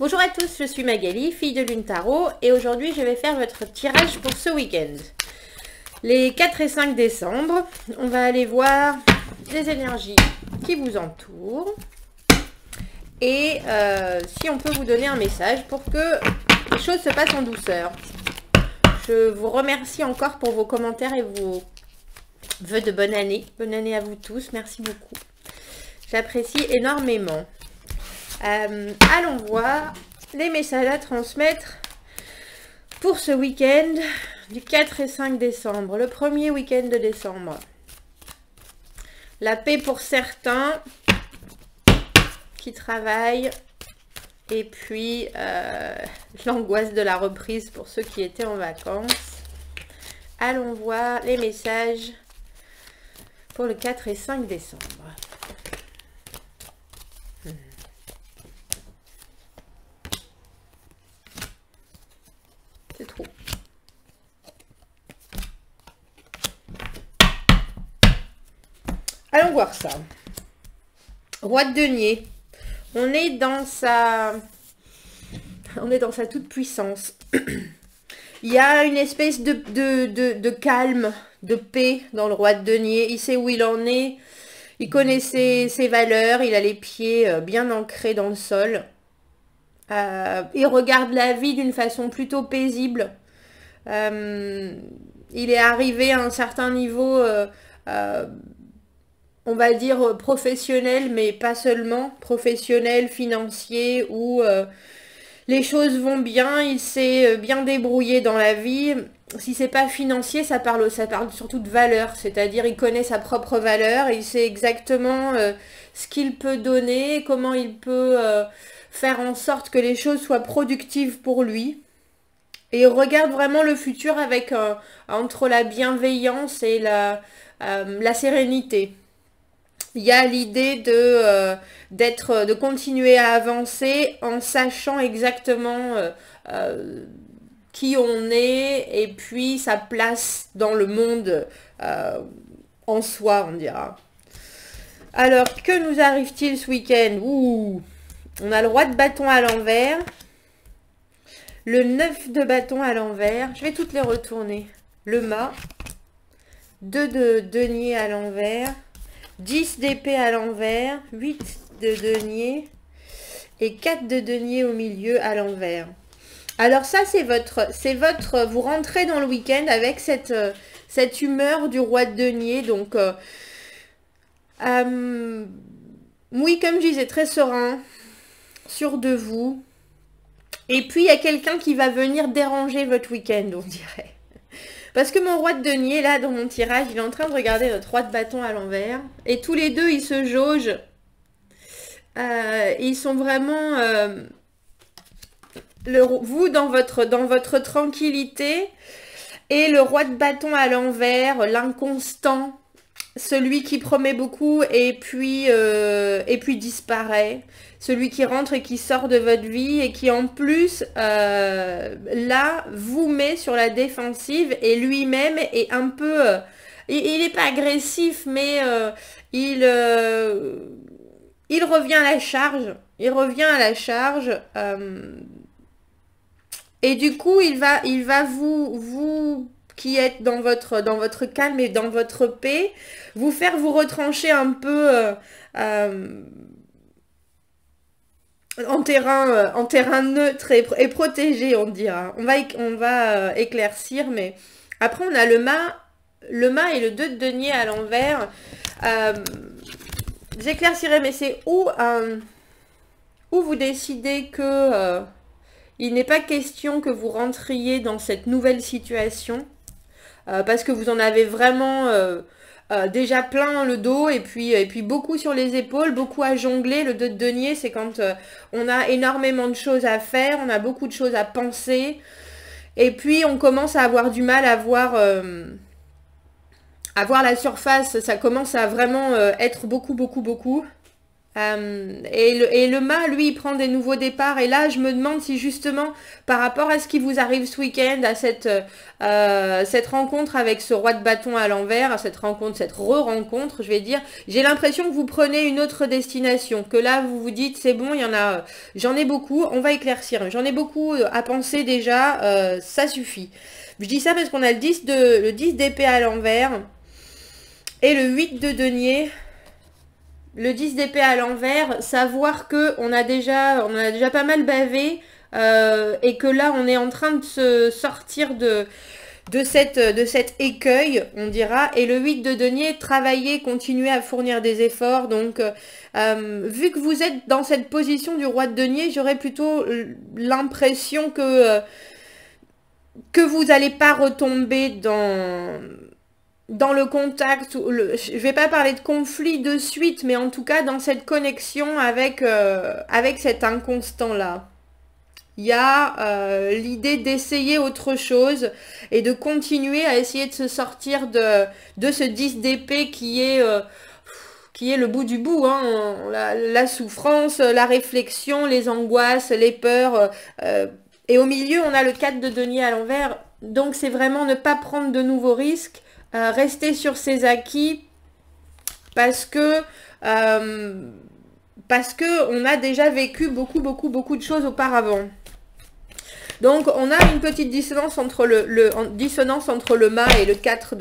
Bonjour à tous, je suis Magali, fille de Lune Tarot, et aujourd'hui je vais faire votre tirage pour ce week-end. Les 4 et 5 décembre, on va aller voir les énergies qui vous entourent et si on peut vous donner un message pour que les choses se passent en douceur. Je vous remercie encore pour vos commentaires et vos vœux de bonne année. Bonne année à vous tous, merci beaucoup. J'apprécie énormément. Allons voir les messages à transmettre pour ce week-end du 4 et 5 décembre, le premier week-end de décembre. La paix pour certains qui travaillent et puis l'angoisse de la reprise pour ceux qui étaient en vacances. Allons voir les messages pour le 4 et 5 décembre. C'est trop. Allons voir ça. Roi de denier. On est dans sa toute puissance. Il y a une espèce de calme, de paix dans le roi de denier. Il sait où il en est. Il connaît ses valeurs. Il a les pieds bien ancrés dans le sol. Il regarde la vie d'une façon plutôt paisible. Il est arrivé à un certain niveau, on va dire professionnel, mais pas seulement, professionnel, financier, où les choses vont bien, il s'est bien débrouillé dans la vie. Si c'est pas financier, ça parle surtout de valeur, c'est-à-dire il connaît sa propre valeur, il sait exactement ce qu'il peut donner, comment il peut faire en sorte que les choses soient productives pour lui. Et il regarde vraiment le futur avec entre la bienveillance et la sérénité. Il y a l'idée de continuer à avancer en sachant exactement qui on est et puis sa place dans le monde en soi, on dira. Alors, que nous arrive-t-il ce week-end? Ouh, on a le roi de bâton à l'envers. Le 9 de bâton à l'envers. Je vais toutes les retourner. Le mât. 2 de denier à l'envers. 10 d'épée à l'envers. 8 de denier. Et 4 de denier au milieu à l'envers. Alors ça, c'est votre... Vous rentrez dans le week-end avec cette humeur du roi de denier. Donc, oui, comme je disais, très serein. Sûr de vous. Et puis, il y a quelqu'un qui va venir déranger votre week-end, on dirait. Parce que mon roi de denier, là, dans mon tirage, il est en train de regarder notre roi de bâton à l'envers. Et tous les deux, ils se jaugent. Ils sont vraiment... vous, dans votre tranquillité. Et le roi de bâton à l'envers, l'inconstant. Celui qui promet beaucoup et puis disparaît. Celui qui rentre et qui sort de votre vie et qui en plus, là, vous met sur la défensive et lui-même est un peu... il n'est pas agressif, mais il revient à la charge. Il revient à la charge. Et du coup, il va vous qui êtes dans votre calme et dans votre paix, vous faire vous retrancher un peu en terrain neutre et protégé, on dira. On va éclaircir, mais après on a le mât et le 2 de denier à l'envers. J'éclaircirai, mais c'est où vous décidez que il n'est pas question que vous rentriez dans cette nouvelle situation. Parce que vous en avez vraiment déjà plein le dos et puis beaucoup sur les épaules, beaucoup à jongler. Le 2 de denier, c'est quand on a énormément de choses à faire, on a beaucoup de choses à penser. Et puis on commence à avoir du mal à voir la surface. Ça commence à vraiment être beaucoup. Et le mât, lui, il prend des nouveaux départs. Et là, je me demande si justement, par rapport à ce qui vous arrive ce week-end, à cette rencontre avec ce roi de bâton à l'envers, cette re-rencontre, je vais dire, j'ai l'impression que vous prenez une autre destination. Que là, vous vous dites, c'est bon, il y en a, j'en ai beaucoup, on va éclaircir. J'en ai beaucoup à penser déjà, ça suffit. Je dis ça parce qu'on a le 10 d'épée à l'envers et le 8 de denier. Le 10 d'épée à l'envers, savoir que on a déjà pas mal bavé et que là on est en train de se sortir de cet écueil, on dira. Et le 8 de denier, travailler, continuer à fournir des efforts. Donc vu que vous êtes dans cette position du roi de denier, j'aurais plutôt l'impression que vous n'allez pas retomber dans le contact, je vais pas parler de conflit de suite, mais en tout cas dans cette connexion avec cet inconstant-là. Il y a l'idée d'essayer autre chose et de continuer à essayer de se sortir de ce 10 d'épée qui est le bout du bout, hein, la souffrance, la réflexion, les angoisses, les peurs. Et au milieu, on a le 4 de denier à l'envers. Donc c'est vraiment ne pas prendre de nouveaux risques. Rester sur ses acquis parce que on a déjà vécu beaucoup de choses auparavant. Donc on a une petite dissonance entre le mât et le 4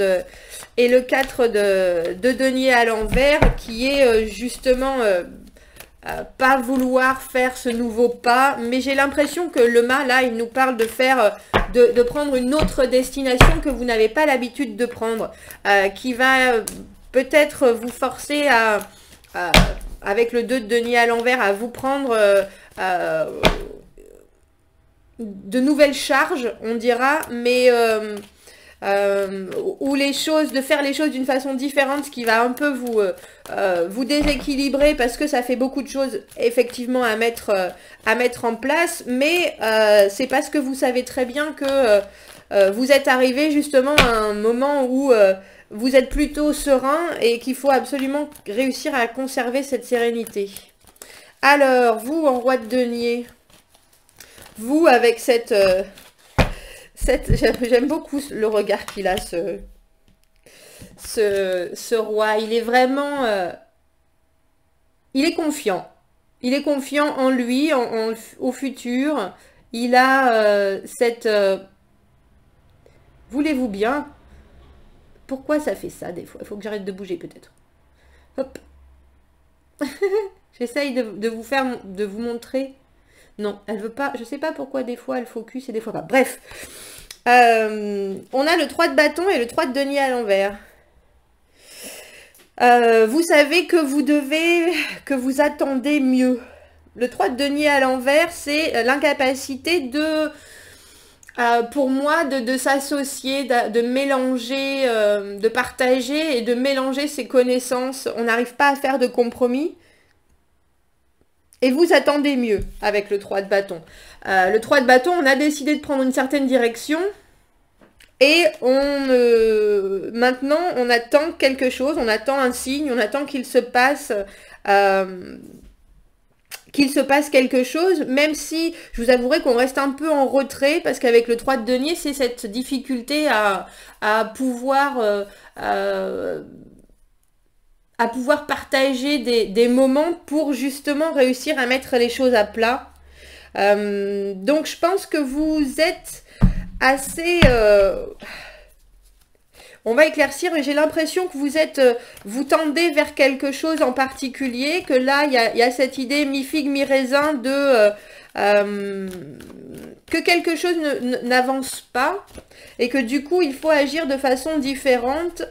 de denier à l'envers, qui est justement pas vouloir faire ce nouveau pas, mais j'ai l'impression que le mât là, il nous parle de faire de prendre une autre destination que vous n'avez pas l'habitude de prendre, qui va peut-être vous forcer avec le 2 de denier à l'envers, à vous prendre de nouvelles charges, on dira, mais ou de faire les choses d'une façon différente, ce qui va un peu vous déséquilibrer, parce que ça fait beaucoup de choses effectivement à mettre en place, mais c'est parce que vous savez très bien que vous êtes arrivé justement à un moment où vous êtes plutôt serein et qu'il faut absolument réussir à conserver cette sérénité. Alors, vous en roi de denier, vous avec j'aime beaucoup le regard qu'il a, ce roi. Il est vraiment il est confiant. Il est confiant en lui, au futur. Il a voulez-vous bien? Pourquoi ça fait ça des fois? Il faut que j'arrête de bouger peut-être. Hop. J'essaye de vous montrer. Non, elle veut pas. Je sais pas pourquoi des fois elle focus et des fois pas. Bref. On a le 3 de bâton et le 3 de denier à l'envers. Vous savez que vous attendez mieux. Le 3 de denier à l'envers, c'est l'incapacité pour moi, de s'associer, de mélanger, de partager et de mélanger ses connaissances. On n'arrive pas à faire de compromis. Et vous attendez mieux avec le 3 de bâton. Le 3 de bâton, on a décidé de prendre une certaine direction. Et maintenant, on attend quelque chose, on attend un signe, on attend qu'il se passe quelque chose, même si je vous avouerai qu'on reste un peu en retrait, parce qu'avec le 3 de denier, c'est cette difficulté à pouvoir partager des moments pour justement réussir à mettre les choses à plat. Donc je pense que vous êtes assez... on va éclaircir, mais j'ai l'impression que vous tendez vers quelque chose en particulier, que là, il y a cette idée mi-figue, mi-raisin que quelque chose n'avance pas, et que du coup, il faut agir de façon différente,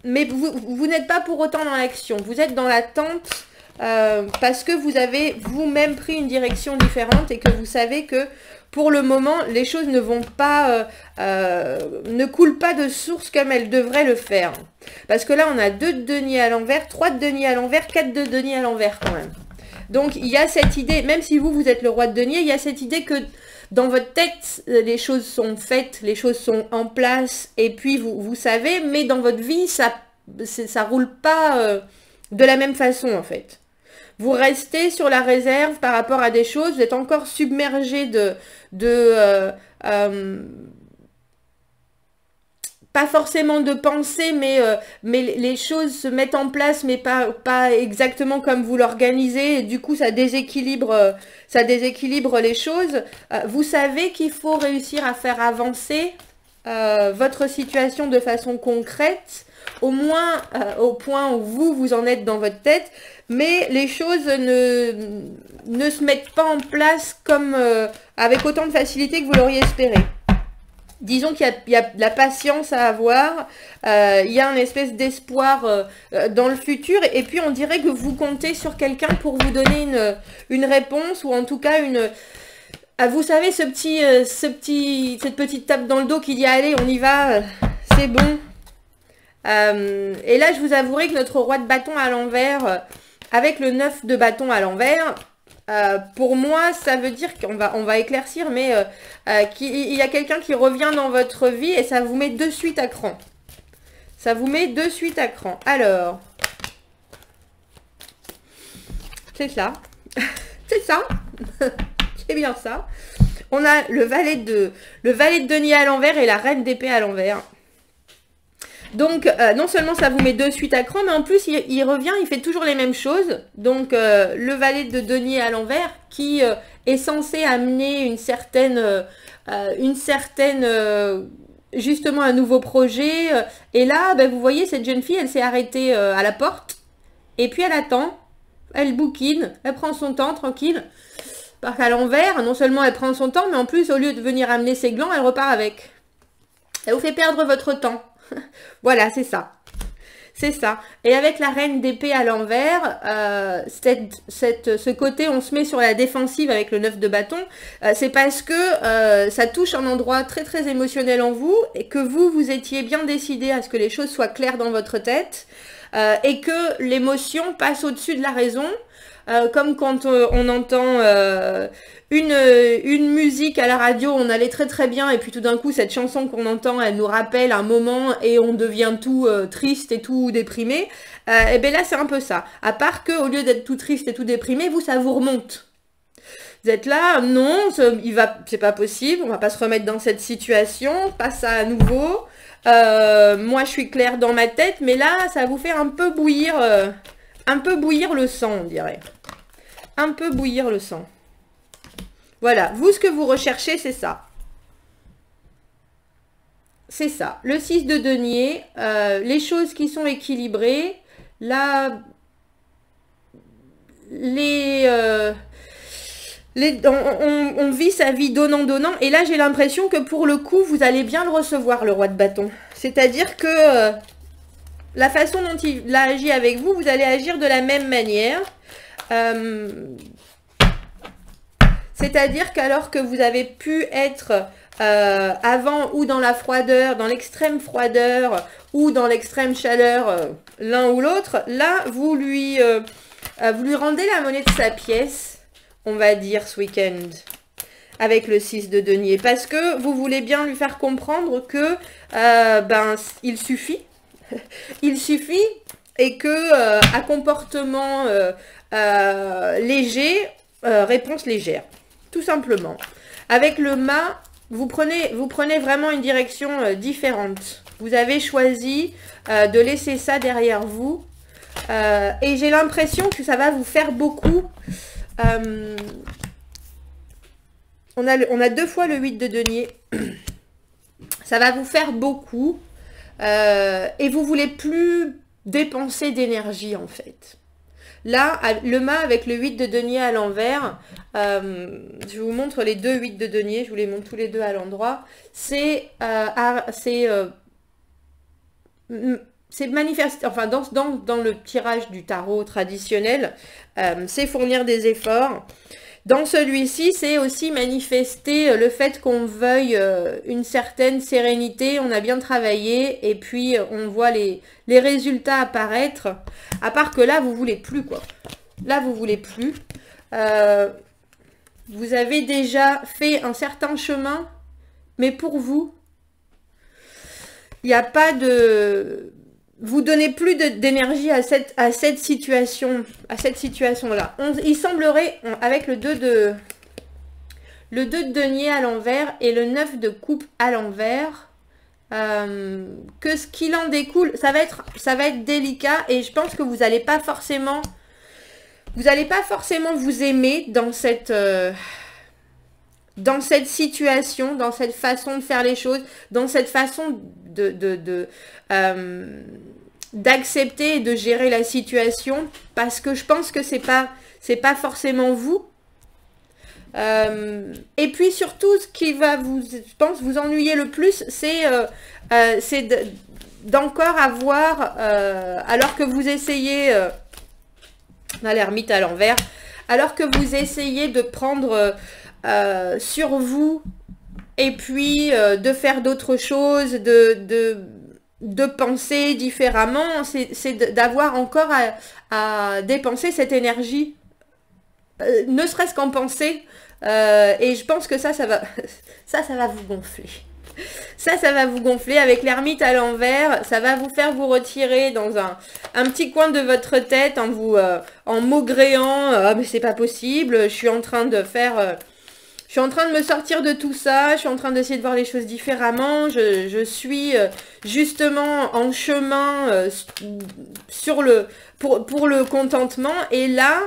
mais vous n'êtes pas pour autant dans l'action, vous êtes dans l'attente, parce que vous avez vous-même pris une direction différente, et que vous savez que pour le moment, les choses ne vont pas, ne coulent pas de source comme elles devraient le faire. Parce que là, on a 2 de denier à l'envers, 3 de denier à l'envers, 4 de denier à l'envers quand même. Donc, il y a cette idée, même si vous êtes le roi de denier, il y a cette idée que dans votre tête, les choses sont faites, les choses sont en place, et puis vous savez, mais dans votre vie, ça roule pas de la même façon en fait. Vous restez sur la réserve par rapport à des choses, vous êtes encore submergé pas forcément de pensée, mais les choses se mettent en place, mais pas exactement comme vous l'organisez. Et du coup, ça déséquilibre les choses. Vous savez qu'il faut réussir à faire avancer votre situation de façon concrète, au moins au point où vous en êtes dans votre tête, mais les choses ne se mettent pas en place comme avec autant de facilité que vous l'auriez espéré. Disons qu'il y a de la patience à avoir, il y a une espèce d'espoir dans le futur, et puis on dirait que vous comptez sur quelqu'un pour vous donner une réponse, ou en tout cas vous savez, cette petite tape dans le dos qui dit allez, on y va, c'est bon. Et là, je vous avouerai que notre roi de bâton à l'envers, avec le 9 de bâton à l'envers, pour moi, ça veut dire qu'on va éclaircir, mais qu'il y a quelqu'un qui revient dans votre vie et ça vous met de suite à cran. Ça vous met de suite à cran. Alors, c'est ça. C'est ça. C'est bien ça. On a le valet de denier à l'envers et la reine d'épée à l'envers. Donc, non seulement ça vous met de suite à cran, mais en plus, il revient, il fait toujours les mêmes choses. Donc, le valet de denier à l'envers, qui est censé amener une certaine justement, un nouveau projet. Et là, ben, vous voyez, cette jeune fille, elle s'est arrêtée à la porte. Et puis, elle attend. Elle bouquine. Elle prend son temps, tranquille. Parce qu'à l'envers, non seulement elle prend son temps, mais en plus, au lieu de venir amener ses glands, elle repart avec. Elle vous fait perdre votre temps. Voilà, c'est ça. C'est ça. Et avec la reine d'épée à l'envers, ce côté, on se met sur la défensive avec le 9 de bâton. C'est parce que ça touche un endroit très très émotionnel en vous et que vous étiez bien décidé à ce que les choses soient claires dans votre tête et que l'émotion passe au-dessus de la raison. Comme quand on entend une musique à la radio, on allait très très bien et puis tout d'un coup cette chanson qu'on entend, elle nous rappelle un moment et on devient tout triste et tout déprimé. Et bien là c'est un peu ça. À part que au lieu d'être tout triste et tout déprimé, ça vous remonte. Vous êtes là, non, c'est pas possible, on va pas se remettre dans cette situation, pas ça à nouveau. Moi je suis claire dans ma tête, mais là ça va vous faire un peu bouillir le sang, on dirait. Un peu bouillir le sang. Voilà, vous, ce que vous recherchez, c'est ça. C'est ça. Le 6 de denier, les choses qui sont équilibrées, là, on vit sa vie donnant-donnant, et là, j'ai l'impression que pour le coup, vous allez bien le recevoir, le roi de bâton. C'est-à-dire que la façon dont il a agi avec vous, vous allez agir de la même manière. C'est-à-dire qu'alors que vous avez pu être avant ou dans la froideur, dans l'extrême froideur ou dans l'extrême chaleur, l'un ou l'autre, là, vous lui rendez la monnaie de sa pièce, on va dire, ce week-end, avec le 6 de denier. Parce que vous voulez bien lui faire comprendre que, il suffit. Il suffit et que à comportement léger, réponse légère. Tout simplement. Avec le mât, vous prenez vraiment une direction différente. Vous avez choisi de laisser ça derrière vous. Et j'ai l'impression que ça va vous faire beaucoup. On a 2 fois le 8 de denier. Ça va vous faire beaucoup. Et vous voulez plus dépenser d'énergie en fait. Là, le mât avec le 8 de denier à l'envers, je vous montre les 2 8 de denier, je vous les montre tous les deux à l'endroit. C'est manifester, enfin dans le tirage du tarot traditionnel, c'est fournir des efforts. Dans celui-ci, c'est aussi manifester le fait qu'on veuille une certaine sérénité, on a bien travaillé et puis on voit les résultats apparaître. À part que là, vous voulez plus quoi. Là, vous voulez plus. Vous avez déjà fait un certain chemin, mais pour vous, il n'y a pas de... vous donnez plus d'énergie à cette situation-là. Il semblerait, avec le 2 de denier à l'envers et le 9 de coupe à l'envers, que ce qu'il en découle, ça va être délicat, et je pense que vous n'allez pas forcément vous aimer dans cette situation, dans cette façon de faire les choses, dans cette façon d'accepter et de gérer la situation, parce que je pense que c'est pas forcément vous. Et puis surtout, ce qui va vous ennuyer le plus, c'est d'encore avoir, alors que vous essayez, dans l'ermite à l'envers, alors que vous essayez de prendre sur vous, et puis de faire d'autres choses, de penser différemment, c'est d'avoir encore à dépenser cette énergie, ne serait-ce qu'en penser, et je pense que ça va vous gonfler. Ça va vous gonfler avec l'ermite à l'envers. Ça va vous faire vous retirer dans un petit coin de votre tête en maugréant. Ah, mais c'est pas possible, je suis en train de me sortir de tout ça, je suis en train d'essayer de voir les choses différemment, je suis justement en chemin pour le contentement, et là,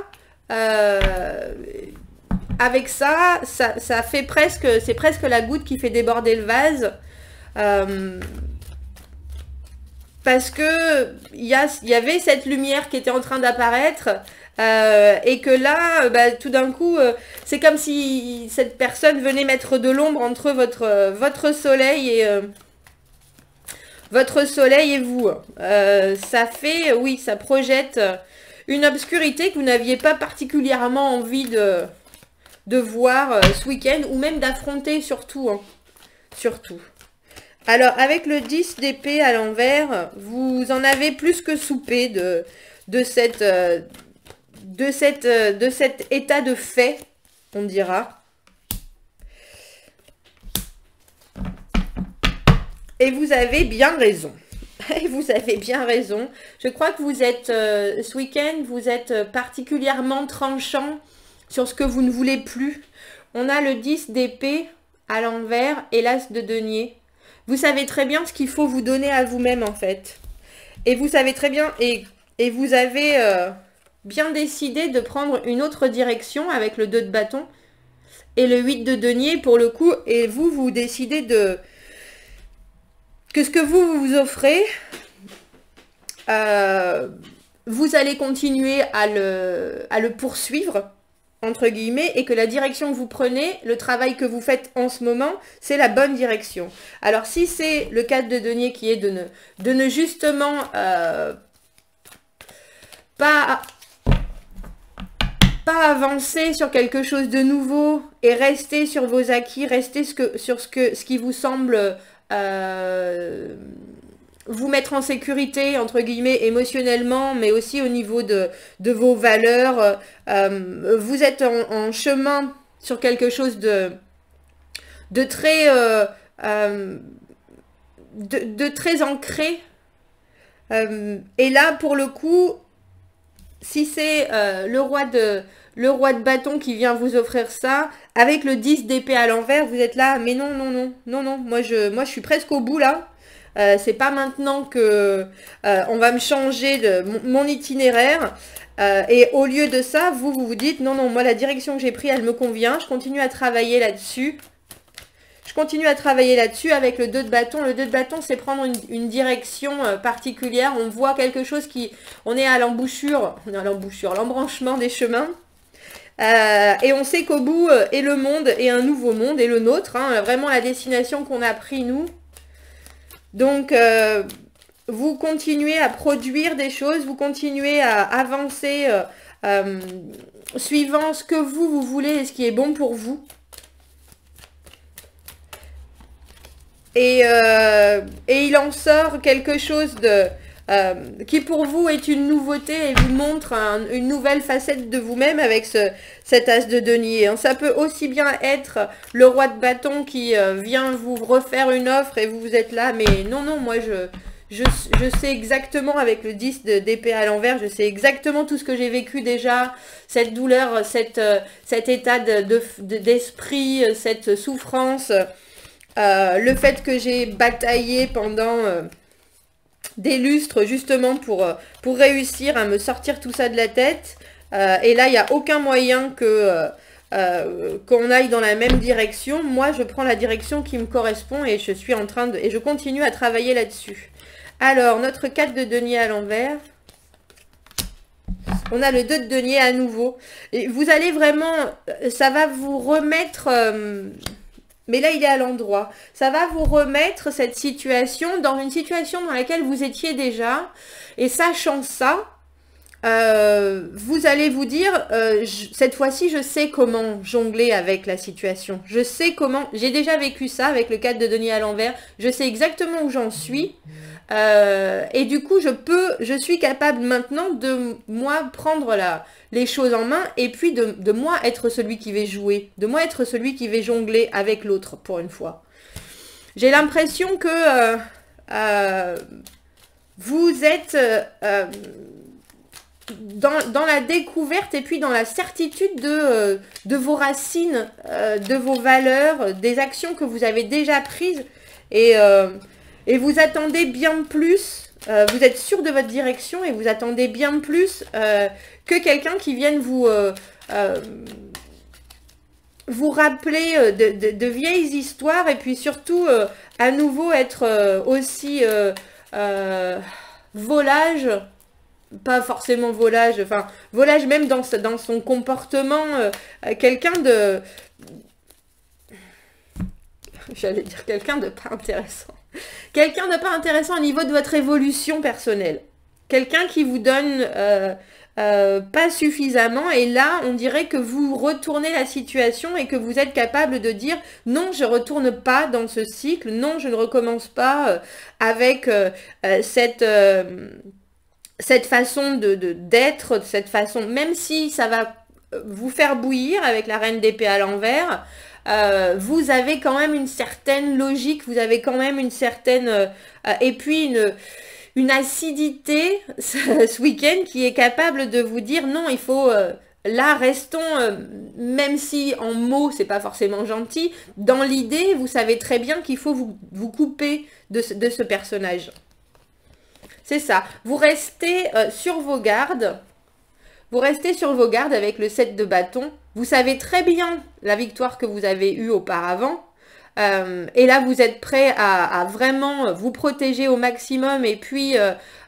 avec ça fait c'est presque la goutte qui fait déborder le vase, parce que il y avait cette lumière qui était en train d'apparaître, et que là, tout d'un coup, c'est comme si cette personne venait mettre de l'ombre entre votre soleil et vous. Oui, ça projette une obscurité que vous n'aviez pas particulièrement envie de voir ce week-end, ou même d'affronter surtout, hein. Surtout. Alors, avec le 10 d'épée à l'envers, vous en avez plus que soupé de cet état de fait, on dira. Et vous avez bien raison. Et vous avez bien raison. Je crois que vous êtes, ce week-end, vous êtes particulièrement tranchant sur ce que vous ne voulez plus. On a le 10 d'épée à l'envers et l'as de denier. Vous savez très bien ce qu'il faut vous donner à vous-même, en fait. Et vous savez très bien, et vous avez bien décidé de prendre une autre direction avec le 2 de bâton et le 8 de denier pour le coup, et vous décidez que ce que vous offrez, vous allez continuer à le poursuivre, entre guillemets, et que la direction que vous prenez, le travail que vous faites en ce moment, c'est la bonne direction. Alors si c'est le 4 de denier qui est de ne justement pas avancer sur quelque chose de nouveau et rester sur vos acquis, rester sur ce qui vous semble vous mettre en sécurité, entre guillemets, émotionnellement, mais aussi au niveau de vos valeurs. Vous êtes en chemin sur quelque chose de très très ancré. Et là, pour le coup, si c'est le roi de bâton qui vient vous offrir ça, avec le 10 d'épée à l'envers, vous êtes là, mais non, moi je suis presque au bout là. C'est pas maintenant que on va me changer mon itinéraire. Et au lieu de ça, vous dites, non, moi la direction que j'ai prise, elle me convient, je continue à travailler là-dessus. Je continue à travailler là-dessus avec le 2 de bâton. Le 2 de bâton, c'est prendre une direction particulière. On voit quelque chose on est à l'embranchement des chemins. Et on sait qu'au bout est le monde, et un nouveau monde, et le nôtre. Hein, vraiment la destination qu'on a pris, nous. Donc, vous continuez à produire des choses, vous continuez à avancer suivant ce que vous voulez et ce qui est bon pour vous. Et il en sort quelque chose qui pour vous est une nouveauté et vous montre une nouvelle facette de vous-même avec cet as de denier. Ça peut aussi bien être le roi de bâton qui vient vous refaire une offre et vous êtes là, mais non, moi je sais exactement avec le 10 d'épée à l'envers, je sais exactement tout ce que j'ai vécu déjà, cette douleur, cet état d'esprit, cette souffrance, le fait que j'ai bataillé pendant des lustres justement pour réussir à me sortir tout ça de la tête. Et là, il n'y a aucun moyen que qu'on aille dans la même direction. Moi, je prends la direction qui me correspond et je suis en train de... Et je continue à travailler là-dessus. Alors, notre 4 de denier à l'envers. On a le 2 de denier à nouveau. Et vous allez vraiment... Ça va vous remettre... mais là, il est à l'endroit. Ça va vous remettre cette situation dans une situation dans laquelle vous étiez déjà. Et sachant ça, vous allez vous dire, cette fois-ci, je sais comment jongler avec la situation. Je sais comment... J'ai déjà vécu ça avec le 4 de denier à l'envers. Je sais exactement où j'en suis. Et du coup, je suis capable maintenant de, moi, prendre les choses en main et puis de moi être celui qui va jouer. De moi être celui qui va jongler avec l'autre, pour une fois. J'ai l'impression que vous êtes... dans la découverte et puis dans la certitude de vos racines, de vos valeurs, des actions que vous avez déjà prises et vous attendez bien plus, vous êtes sûr de votre direction et vous attendez bien plus que quelqu'un qui vienne vous rappeler de vieilles histoires et puis surtout à nouveau être aussi volage. Pas forcément volage, enfin, volage même dans son comportement, quelqu'un de... J'allais dire quelqu'un de pas intéressant. Quelqu'un de pas intéressant au niveau de votre évolution personnelle. Quelqu'un qui vous donne pas suffisamment et là, on dirait que vous retournez la situation et que vous êtes capable de dire non, je retourne pas dans ce cycle, non, je ne recommence pas avec cette façon d'être, cette façon, même si ça va vous faire bouillir avec la reine d'épée à l'envers, vous avez quand même une certaine logique, vous avez quand même une certaine... et puis une acidité ce week-end qui est capable de vous dire non, il faut... là, restons, même si en mots, c'est pas forcément gentil, dans l'idée, vous savez très bien qu'il faut vous couper de ce personnage. C'est ça. Vous restez sur vos gardes. Vous restez sur vos gardes avec le 7 de bâton. Vous savez très bien la victoire que vous avez eue auparavant. Et là, vous êtes prêt à vraiment vous protéger au maximum et puis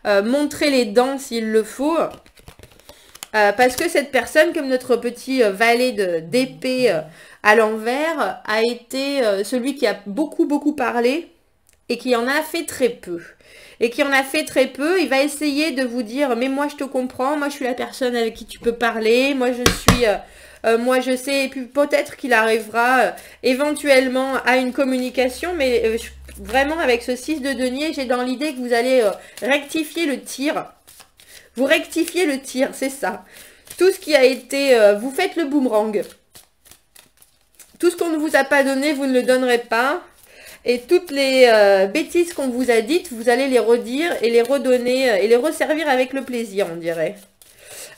montrer les dents s'il le faut. Parce que cette personne, comme notre petit valet d'épée à l'envers, a été celui qui a beaucoup parlé et qui en a fait très peu. Il va essayer de vous dire, mais moi je te comprends, moi je suis la personne avec qui tu peux parler, moi je suis, moi je sais, et puis peut-être qu'il arrivera éventuellement à une communication, mais vraiment avec ce 6 de denier, j'ai dans l'idée que vous allez rectifier le tir. Vous rectifiez le tir, c'est ça. Tout ce qui a été, vous faites le boomerang. Tout ce qu'on ne vous a pas donné, vous ne le donnerez pas. Et toutes les bêtises qu'on vous a dites, vous allez les redire et les redonner et les resservir avec le plaisir, on dirait.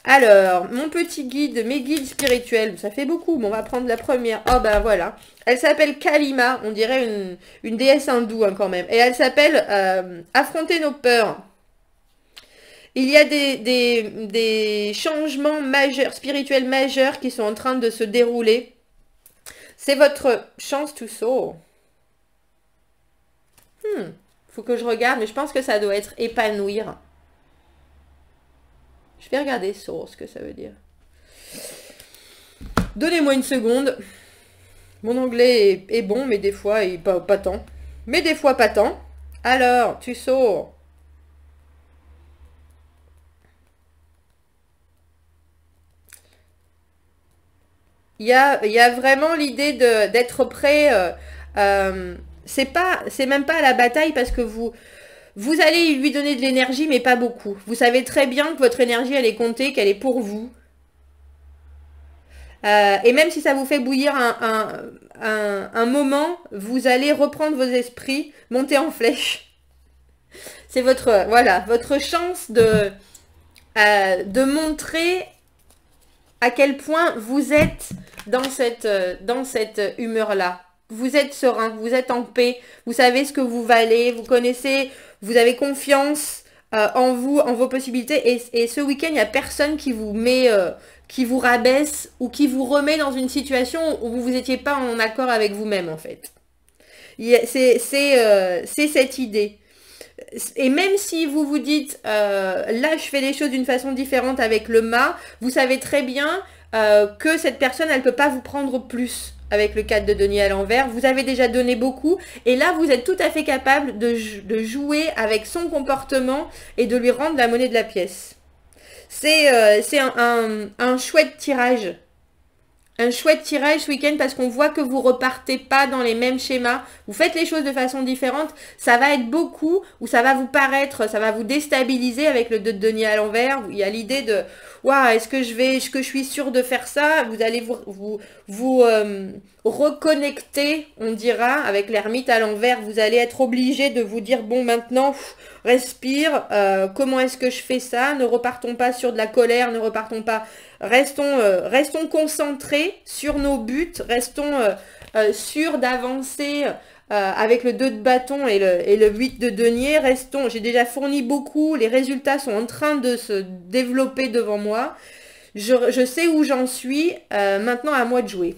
Alors, mon petit guide, mes guides spirituels, ça fait beaucoup, mais on va prendre la première. Oh ben voilà. Elle s'appelle Kalima, on dirait une déesse hindoue hein, quand même. Et elle s'appelle Affronter nos peurs. Il y a des changements majeurs, spirituels majeurs qui sont en train de se dérouler. C'est votre chance to soar. Faut que je regarde, mais je pense que ça doit être épanouir. Je vais regarder sur ce que ça veut dire. Donnez-moi une seconde. Mon anglais est bon, mais des fois, pas tant. Mais des fois, pas tant. Alors, tu sors. Il y a vraiment l'idée d'être prêt. C'est même pas à la bataille parce que vous allez lui donner de l'énergie, mais pas beaucoup. Vous savez très bien que votre énergie, elle est comptée, qu'elle est pour vous. Et même si ça vous fait bouillir un moment, vous allez reprendre vos esprits, monter en flèche. C'est votre, voilà, votre chance de montrer à quel point vous êtes dans cette humeur-là. Vous êtes serein, vous êtes en paix, vous savez ce que vous valez, vous connaissez, vous avez confiance en vous, en vos possibilités. Et ce week-end, il n'y a personne qui vous met, qui vous rabaisse ou qui vous remet dans une situation où vous n'étiez pas en accord avec vous-même, en fait. C'est cette idée. Et même si vous vous dites, là, je fais les choses d'une façon différente avec le mât, vous savez très bien que cette personne, elle ne peut pas vous prendre plus avec le 4 de denier à l'envers. Vous avez déjà donné beaucoup. Et là, vous êtes tout à fait capable de jouer avec son comportement et de lui rendre la monnaie de la pièce. C'est un chouette tirage. Un chouette tirage ce week-end parce qu'on voit que vous repartez pas dans les mêmes schémas. Vous faites les choses de façon différente. Ça va être beaucoup ou ça va vous paraître, ça va vous déstabiliser avec le 2 de denier à l'envers. Il y a l'idée de waouh, est-ce que je suis sûre de faire ça? Vous allez vous reconnecter, on dira, avec l'ermite à l'envers. Vous allez être obligé de vous dire bon, maintenant, respire. Comment est-ce que je fais ça? Ne repartons pas sur de la colère, ne repartons pas. Restons concentrés sur nos buts, restons sûrs d'avancer avec le 2 de bâton et le 8 de denier. J'ai déjà fourni beaucoup, les résultats sont en train de se développer devant moi. Je sais où j'en suis, maintenant à moi de jouer.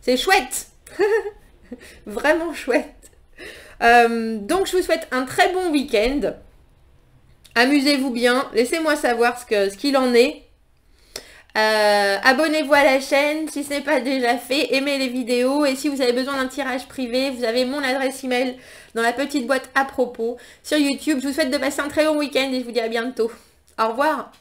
C'est chouette. Vraiment chouette. Donc je vous souhaite un très bon week-end. Amusez-vous bien, laissez-moi savoir ce qu'il en est. Abonnez-vous à la chaîne si ce n'est pas déjà fait, aimez les vidéos et si vous avez besoin d'un tirage privé, vous avez mon adresse email dans la petite boîte à propos sur YouTube. Je vous souhaite de passer un très bon week-end et je vous dis à bientôt. Au revoir.